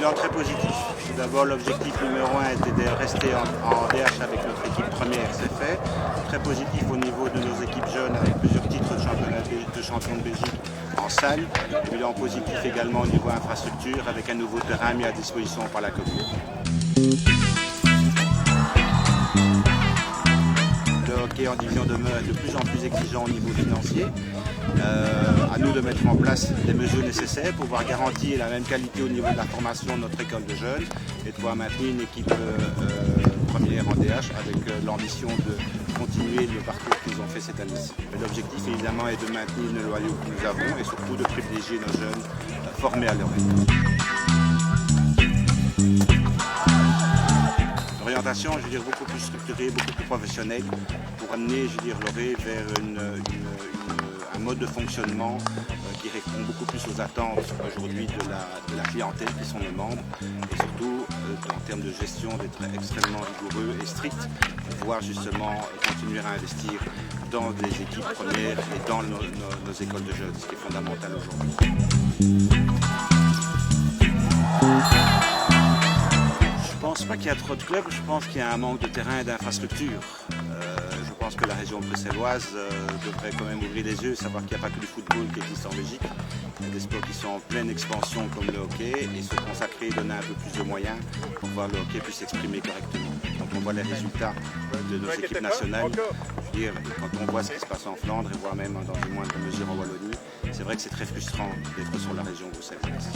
Bilan très positif. Tout d'abord, l'objectif numéro 1 était de rester en DH avec notre équipe première, c'est fait. Très positif au niveau de nos équipes jeunes avec plusieurs titres de champion de Belgique en salle. Bilan positif également au niveau infrastructure avec un nouveau terrain mis à disposition par la commune. Le hockey en division demeure de plus en plus exigeant au niveau financier. À nous de mettre en place les mesures nécessaires pour pouvoir garantir la même qualité au niveau de la formation de notre école de jeunes et de pouvoir maintenir une équipe première en DH avec l'ambition de continuer le parcours qu'ils ont fait cette année-ci. L'objectif évidemment est de maintenir le noyau que nous avons et surtout de privilégier nos jeunes formés à leur école. L'orientation, je veux dire, beaucoup plus structurée, beaucoup plus professionnelle pour amener, je veux dire, Loré vers un mode de fonctionnement qui répond beaucoup plus aux attentes aujourd'hui de la clientèle qui sont nos membres et surtout en termes de gestion d'être extrêmement rigoureux et strict pour pouvoir justement continuer à investir dans les équipes premières et dans nos écoles de jeunes, ce qui est fondamental aujourd'hui. Je ne pense pas qu'il y a trop de clubs, je pense qu'il y a un manque de terrain et d'infrastructures. Je pense que la région bruxelloise devrait quand même ouvrir les yeux, savoir qu'il n'y a pas que du football qui existe en Belgique. Il y a des sports qui sont en pleine expansion comme le hockey et se consacrer, donner un peu plus de moyens pour voir le hockey puisse s'exprimer correctement. Quand on voit les résultats de nos équipes nationales, quand on voit ce qui se passe en Flandre et voire même dans une moindre mesure en Wallonie, c'est vrai que c'est très frustrant d'être sur la région bruxelloise.